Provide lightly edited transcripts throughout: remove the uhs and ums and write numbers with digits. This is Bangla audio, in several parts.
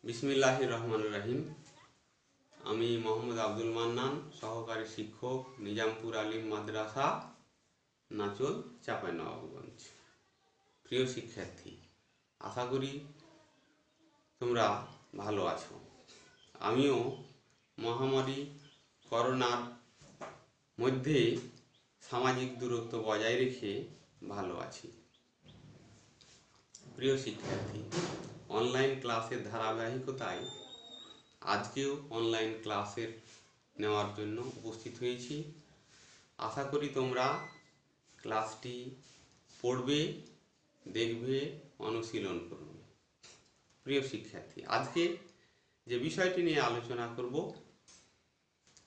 বিসমিল্লাহির রহমানির রহিম। আমি মোহাম্মদ আব্দুল মান্নান, সহকারী শিক্ষক, নিজামপুর আলিম মাদ্রাসা, নাচল, চাঁপাইনবাবগঞ্জ। প্রিয় শিক্ষার্থী, আশা করি তোমরা ভালো আছো। আমিও মহামারী করোনার মধ্যে সামাজিক দূরত্ব বজায় রেখে ভালো আছি। প্রিয় শিক্ষার্থী, অনলাইন ক্লাসের ধারাবাহিকতায় আজকেও অনলাইন ক্লাসের নেওয়ার জন্য উপস্থিত হয়েছি। আশা করি তোমরা ক্লাসটি পড়বে, দেখবে, অনুশীলন করবে। প্রিয় শিক্ষার্থী, আজকে যে বিষয়টি নিয়ে আলোচনা করব,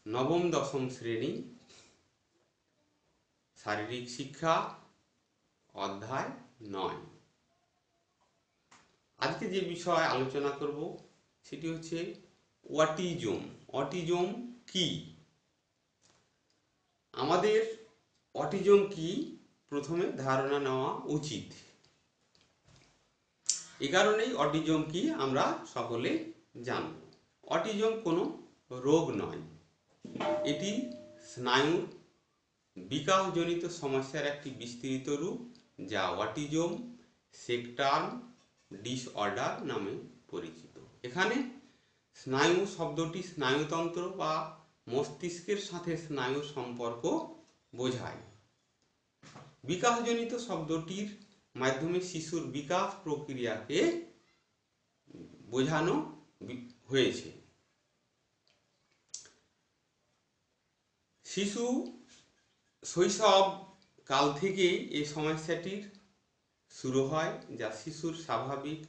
নবম দশম শ্রেণী শারীরিক শিক্ষা, অধ্যায় 9। আজকে যে বিষয় আলোচনা করব সেটি হচ্ছে অটিজম। অটিজম কি? আমাদের অটিজম কি প্রথমে ধারণা নেওয়া উচিত। এ কারণেই অটিজম কি আমরা সকলে জানব। অটিজম কোনো রোগ নয়, এটি স্নায়ুর বিকাশজনিত সমস্যার একটি বিস্তৃত রূপ, যা অটিজম স্পেকট্রাম ডিসঅর্ডার নামে পরিচিত। এখানে স্নায়ু শব্দটি স্নায়ুতন্ত্র বা মস্তিষ্কের সাথে স্নায়ুর সম্পর্ক বোঝায়। বিকাশজনিত শব্দটির মাধ্যমে শিশুর বিকাশ প্রক্রিয়াকে বোঝানো হয়েছে। শিশু শৈশব কাল থেকে এই সমস্যাটির শুরু হয়, যা শিশুর স্বাভাবিক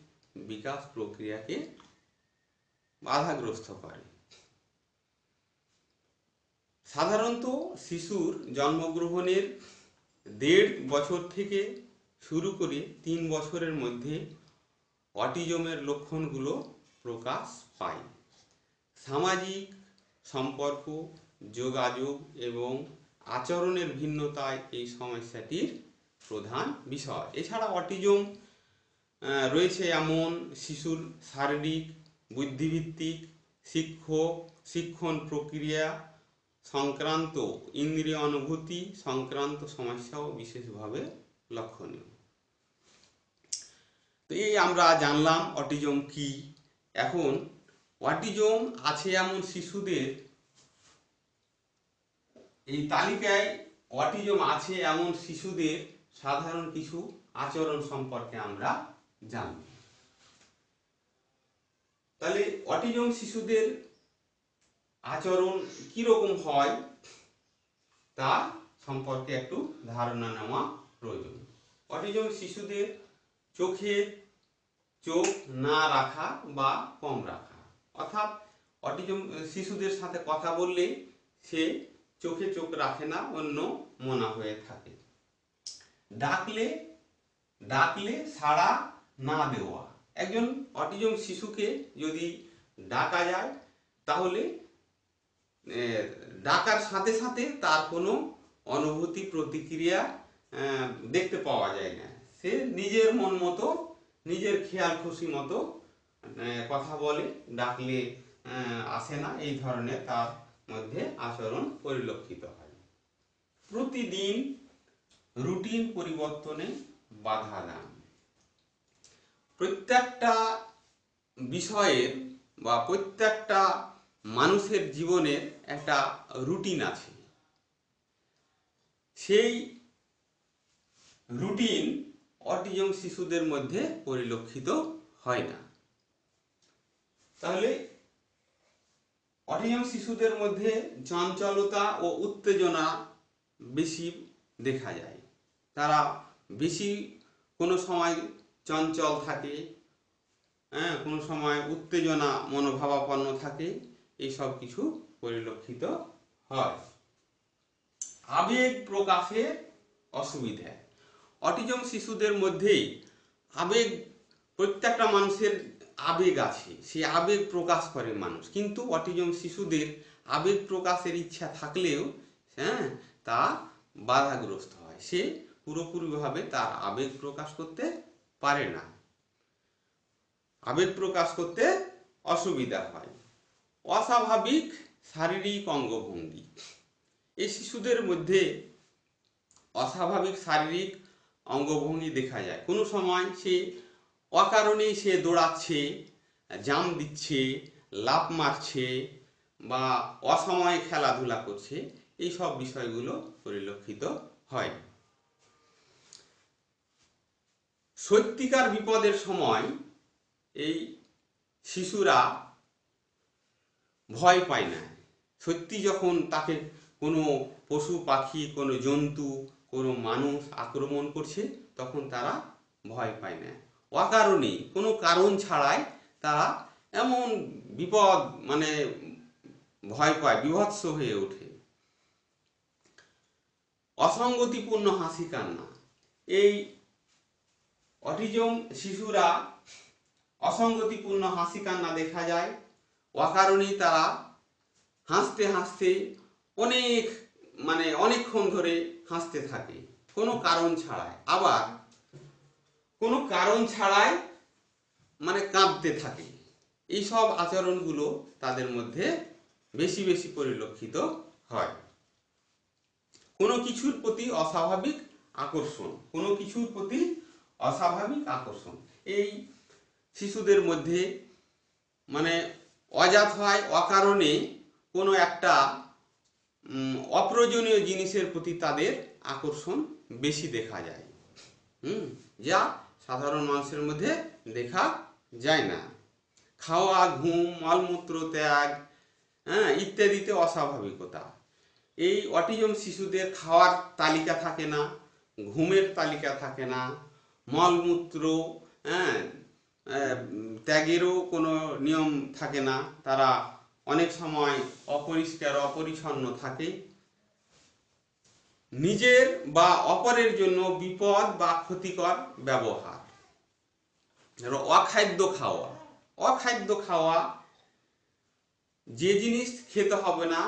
বিকাশ প্রক্রিয়াকে বাধাগ্রস্ত করে। সাধারণত শিশুর জন্মগ্রহণের 1.5 বছর থেকে শুরু করে 3 বছরের মধ্যে অটিজমের লক্ষণগুলো প্রকাশ পায়। সামাজিক সম্পর্ক, যোগাযোগ এবং আচরণের ভিন্নতায় এই সমস্যাটির প্রধান বিষয়। এছাড়া অটিজম রয়েছে এমন শিশুর শারীরিক, বুদ্ধিভিত্তিক, শিক্ষণ প্রক্রিয়া সংক্রান্ত, ইন্দ্রিয় অনুভূতি সংক্রান্ত সমস্যাও বিশেষভাবে লক্ষণীয়। তো এই আমরা জানলাম অটিজম কি। এখন অটিজম আছে এমন শিশুদের, এই তালিকায় অটিজম আছে এমন শিশুদের সাধারণ কিছু আচরণ সম্পর্কে আমরা জানব। তাহলে অটিজম শিশুদের আচরণ কিরকম হয় তা সম্পর্কে একটু ধারণা নেওয়া প্রয়োজন। অটিজম শিশুদের চোখ না রাখা বা কম রাখা, অর্থাৎ অটিজম শিশুদের সাথে কথা বললেই সে চোখে চোখ রাখে না, অন্য মনা হয়ে থাকে। ডাকলে সাড়া না দেওয়া। একজন অটিজম শিশুকে যদি ডাকা যায় তাহলে ডাকার সাথে সাথে তার কোনো অনুভূতি প্রতিক্রিয়া দেখতে পাওয়া যায় না। সে নিজের মন মতো, নিজের খেয়াল খুশি মতো কথা বলে, ডাকলে আসে না, এই ধরনের তার মধ্যে আচরণ পরিলক্ষিত হয়। প্রতিদিন রুটিন পরিবর্তনে বাধা দান। প্রত্যেকটা বিষয়ের বা প্রত্যেকটা মানুষের জীবনের একটা রুটিন আছে। সেই রুটিন অটিজম শিশুদের মধ্যে পরিলক্ষিত হয় না। তাহলে অটিজম শিশুদের মধ্যে চঞ্চলতা ও উত্তেজনা বেশি দেখা যায়। তারা বেশি কোনো সময় চঞ্চল থাকে, কোনো সময় উত্তেজনা মনোভাবাপন্ন থাকে, এইসব কিছু পরিলক্ষিত হয়। আবেগ প্রকাশের অসুবিধা। অটিজম শিশুদের মধ্যে আবেগ, প্রত্যেকটা মানুষের আবেগ আছে, সে আবেগ প্রকাশ করে মানুষ, কিন্তু অটিজম শিশুদের আবেগ প্রকাশের ইচ্ছা থাকলেও তা বাধাগ্রস্ত হয়। সে পুরোপুরিভাবে তার আবেগ প্রকাশ করতে পারে না। আবেগ প্রকাশ করতে অসুবিধা হয়। অস্বাভাবিক শারীরিক অঙ্গভঙ্গি, এই শিশুদের মধ্যে অস্বাভাবিক শারীরিক অঙ্গভঙ্গি দেখা যায়। কোনো সময় সে অকারণেই সে দৌড়াচ্ছে, জাম্প দিচ্ছে, লাফ মারছে বা অসময়ে খেলাধুলা করছে, এই সব বিষয়গুলো পরিলক্ষিত হয়। সত্যিকার বিপদের সময় এই শিশুরা ভয় পায় না। সত্যি যখন তাকে কোনো পশু পাখি, কোনো জন্তু, কোনো মানুষ আক্রমণ করছে, তখন তারা ভয় পায় না। অকারণে কোনো কারণ ছাড়াই তারা এমন বিপদ মানে ভয় পায়, বীভৎস হয়ে ওঠে। অসঙ্গতিপূর্ণ হাসি কান্না, এই অটিজম শিশুরা অসঙ্গতিপূর্ণ হাসি কান্না দেখা যায়। অকারণেই তারা হাসতে হাসতে অনেকক্ষণ ধরে হাসতে থাকে কোনো কারণ ছাড়াই, আবার কোনো কারণ ছাড়াই কাঁদতে থাকে। এইসব আচরণগুলো তাদের মধ্যে বেশি বেশি পরিলক্ষিত হয়। কোনো কিছুর প্রতি অস্বাভাবিক আকর্ষণ, কোনো কিছুর প্রতি অস্বাভাবিক আকর্ষণ, এই শিশুদের মধ্যে অযথায় অকারণে কোনো একটা অপ্রয়োজনীয় জিনিসের প্রতি তাদের আকর্ষণ বেশি দেখা যায়, যা সাধারণ মানুষের মধ্যে দেখা যায় না। খাওয়া, ঘুম, মলমূত্র ত্যাগ, ইত্যাদিতে অস্বাভাবিকতা। এই অটিজম শিশুদের খাওয়ার তালিকা থাকে না, ঘুমের তালিকা থাকে না, মলমূত্র ত্যাগেরও কোনো নিয়ম থাকে না। তারা অনেক সময় অপরিষ্কার অপরিচ্ছন্ন থাকে। নিজের বা অপরের জন্য বিপদ বা ক্ষতিকর ব্যবহার। অখাদ্য খাওয়া, যে জিনিস খেতে হবে না,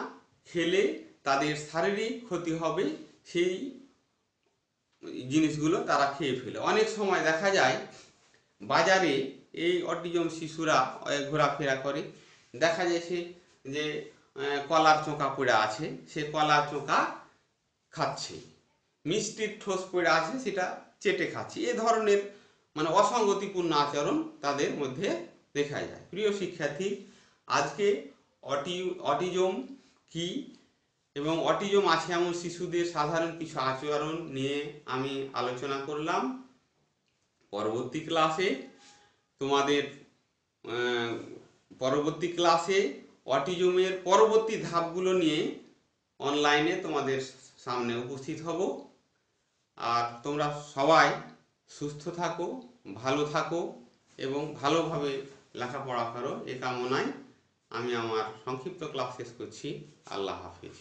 খেলে তাদের শারীরিক ক্ষতি হবে, সেই জিনিসগুলো তারা খেয়ে ফেলে। অনেক সময় দেখা যায় বাজারে এই অটিজম শিশুরা ঘোরাফেরা করে, দেখা যাচ্ছে যে কলার চোঁকা পড়ে আছে, সে কলার চোঁকা খাচ্ছে, মিষ্টির ঠোস পড়ে আছে সেটা চেটে খাচ্ছে। এ ধরনের অসঙ্গতিপূর্ণ আচরণ তাদের মধ্যে দেখা যায়। প্রিয় শিক্ষার্থী, আজকে অটিজম কি এবং অটিজম আছে এমন শিশুদের সাধারণ কিছু আচরণ নিয়ে আমি আলোচনা করলাম। পরবর্তী ক্লাসে অটিজমের পরবর্তী ধাপগুলো নিয়ে অনলাইনে তোমাদের সামনে উপস্থিত হব। আর তোমরা সবাই সুস্থ থাকো, ভালো থাকো এবং ভালোভাবে লেখাপড়া করো, এ কামনায় আমি আমার সংক্ষিপ্ত ক্লাস শেষ করছি। আল্লাহ হাফিজ।